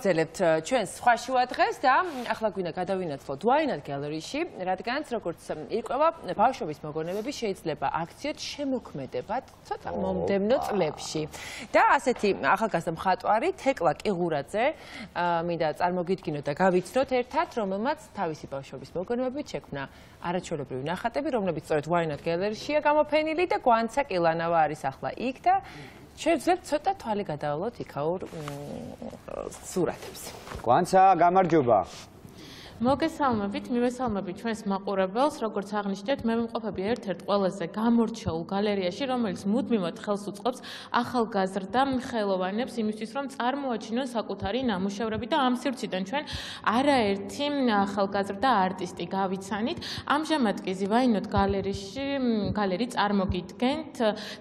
ვაგრძელებთ ჩვენს სხვა შუა დღეს და ახლა გვინდა გადავინაცვლოთ Why Not Gallery-ში, რადგანაც როგორც ირკვევა, ბავშვობის მოგონებები შეიძლება აქციოთ შემოქმედებად ცოტა მომდევნო წლებში. და ასეთი ახალგაზრდა მხატვარი თეკლა კიღურაძე მინდა წარმოგიდგინოთ და გავიცნოთ ერთად, რომელმაც თავისი ბავშვობის მოგონებებით შექმნა არაჩვეულებრივი ნახატები, რომლებიც სწორედ Why Not Gallery-შია გამოფენილი და გვანცა კილანავა არის ახლა იქ და შევძლებთ ცოტა თვალი გადავალოთ იქაურ სურათებს. გვანცა, გამარჯობა. მოგესალმებით, მივესალმებით ჩვენს მაყურებელს, როგორც აღნიშნეთ, მე ვიმყოფები ერთ-ერთ ყველაზე გამორჩეულ გალერეაში, რომელიც მუდმივად ხელს უწყობს ახალგაზრდა ხელოვანებს იმისთვის, რომ წარმოაჩინონ საკუთარი ნამუშევრები და ამ სივრციდან ჩვენ არაერთი ახალგაზრდა არტისტი გავიცანით. ამჟამად კი Why Not გალერი წარმოგიდგენთ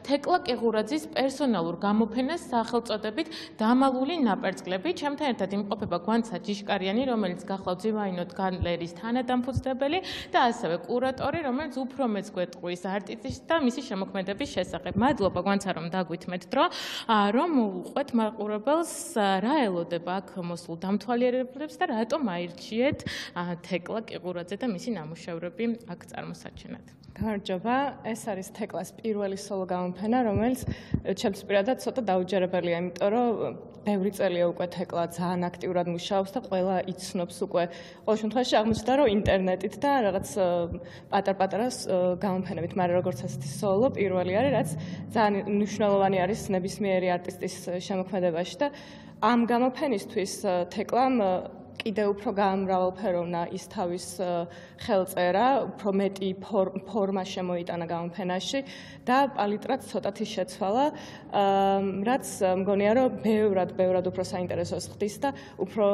თეკლა კიღურაძის პერსონალურ გამოფენას სახელწოდებით დამალული ნაპერწკლები. ჩემთან ერთად იმყოფება გვანცა ჯიშკარიანი, რომელიც გახლავთ Why Not გალერეის თანადამფუძნებელი და ასევე კურატორი, რომელიც უფრო მეც გვეტყვის არტისტის და მისი შემოქმედების შესახებ. მადლობა გვანცა რომ დაგვითმეთ დრო, რომ უყვეთ მაყურებელს რა ელოდება აქ მოსულ დამთვალიერებლებს და რატომ აირჩიეთ თეკლა კიღურაძე და მისი ნამუშევრები აქ წარმოსაჩენად. გამარჯობა, ეს არის თეკლას პირველი სოლო გამოფენა, რომელიც ჩემთვის პირადად ცოტა დაუჯერებელია, იმიტომ რომ ბევრი წელია უკვე თეკლა ძალიან აქტიურად მუშაობს და ყველა იცნობს უკვე ყოველ შემთხვევაში აღმოჩნდა რომ ინტერნეტით და რაღაც პატარ-პატარა გამოფენებით, მაგრამ როგორც ასეთი სოლო პირველი არის, რაც ძალიან მნიშვნელოვანი არის ნებისმიერი არტისტის შემოქმედებაში და ამ გამოფენისთვის თეკლამ კიდევ უფრო გამრავალფეროვნა ის თავის ხელწერა, უფრო მეტი ფორმა შემოიტანა გამოფენაში და პალიტრაც ცოტათი შეცვალა, რაც მგონია რომ ბევრად უფრო საინტერესოს ხდის და უფრო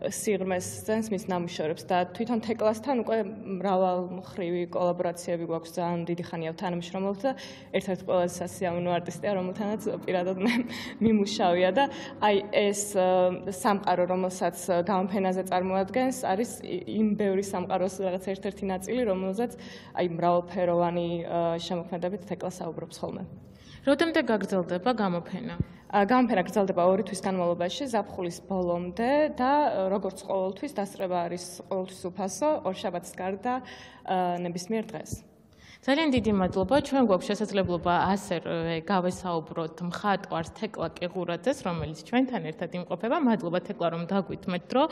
სიღრმეს ძენს მის ნამუშევრებს და თვითონ თეკლასთან უკვე მრავალმხრივი კოლაბორაციები გვაქვს, ძალიან დიდი ხანია თანამშრომლობთ და ერთ-ერთი ყველაზე სასიამოვნო არტისტია, რომელთანაც პირადად მე მიმუშავია და აი ეს სამყარო, რომელსაც გამოფენაზე წარმოადგენს, არის იმ ბევრი სამყაროს რაღაც ერთ-ერთი ნაწილი, რომელზეც აი მრავალფეროვანი შემოქმედებით თეკლა საუბრობს ხოლმე. როდემდე გაგრძელდება გამოფენა? გამოფენა გრძელდება 2 თვის განმავლობაში, ზაფხულის ბოლომდე და როგორც ყოველთვის დასწრება არის ყოველთვის უფასო, ორშაბათს გარდა ნებისმიერ დღეს. ძალიან დიდი მადლობა. ჩვენ გვაქვს შესაძლებლობა ასე გავესაუბროთ მხატვარს თეკლა კიღურაძეს, რომელიც ჩვენთან ერთად იმყოფება. მადლობა თეკლა, რომ დაგვითმეთ დრო.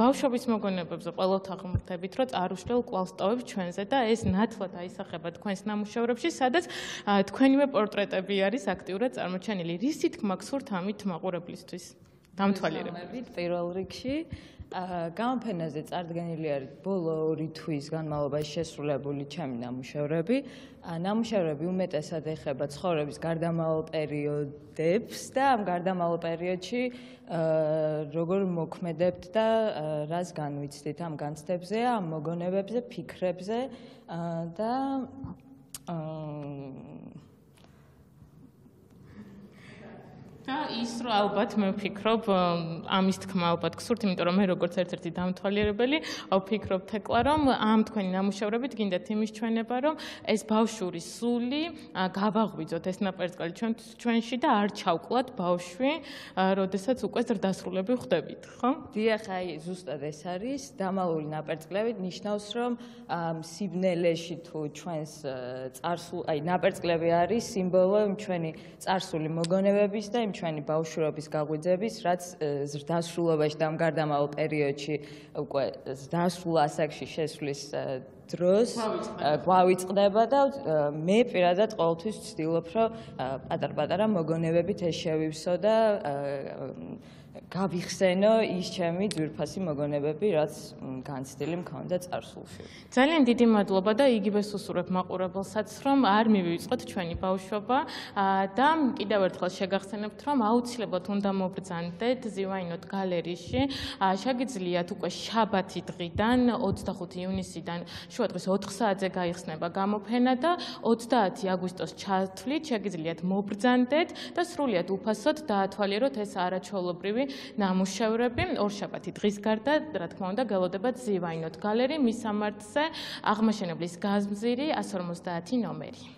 ბავშვობის მოგონებებზე ყველათ აღმოჩნდებით, რომ წარუშლელ კვლავ სტოვებს ჩვენზე და ეს ნათლად აისახება თქვენს ნამუშევრებში, სადაც თქვენივე პორტრეტები არის აქტიურად წარმოჩენილი. რისი თქმა გსურთ ამით მაყურებლისთვის? დამთვალიერებლებით პირველ რიგში გამოფენაზე წარდგენილი არის ბოლო 2 თვის განმავლობაში შესრულებული ჩემი ნამუშევრები. ნამუშევრები უმეტესად ეხება ცხოვრების გარდამავალ პერიოდებს და ამ გარდამავალ პერიოდში როგორ მოქმედებთ და რას განვიცდით ამ განცდებზე, ამ მოგონებებზე, ფიქრებზე და და ის რომ ალბათ მე ვფიქრობ ამის თქმა ალბათ გსურთ, იმიტომ რომ მე როგორც ერთ-ერთი დამთვალიერებელი ვფიქრობ თეკლა რომ ამ თქვენი ნამუშევრებით გინდათ იმის ჩვენება რომ ეს ბავშვური სული გავაღვიძოთ ეს ნაპერწკლი ჩვენში და არ ჩავკლათ ბავშვი, როდესაც უკვე ზრდასრულები ხვდებით, ხო? დიახ, აი ზუსტად ეს არის დამალული ნაპერწკლები, ნიშნავს რომ სიბნელეში თუ ჩვენს წარსულ, აი ნაპერწკლები არის სიმბოლო ჩვენი წარსული მოგონებების და ჩვენი ბავშვობის გაღვიძების, რაც ზრდასრულობაში და ამ გარდამავალ პერიოდში უკვე ზრდასრულ ასაკში შესვლის დროს გვავიწყდება და მე პირადად ყოველთვის ვცდილობ, რომ პატარ-პატარა მოგონებებით ეს შევივსო და გავიხსენო ის ჩემი ძვირფასი მოგონებები, რაც განცდილი მქონდა წარსულში. ძალიან დიდი მადლობა და იგივე სუსურებ მაყურებელსაც, რომ არ მივიწყოთ ჩვენი ბავშვობა და კიდევ ერთხელ შეგახსენებთ, რომ აუცილებლად უნდა მობრძანდეთ Why Not გალერეში. შეგიძლიათ უკვე შაბათი დღიდან 25 ივნისიდან შუა დღის 4 საათზე გაიხსნება გამოფენა და 30 აგვისტოს ჩათვლით შეგიძლიათ მობრძანდეთ და სრულიად უფასოდ დაათვალიეროთ ეს არაჩვეულებრივი ნამუშევრები. ორშაბათი დღის გარდა, რა თქმა უნდა, გელოდებათ Why Not გალერეი მის სამართზე აღმაშენებლის გაზმზირი 150 ნომერი.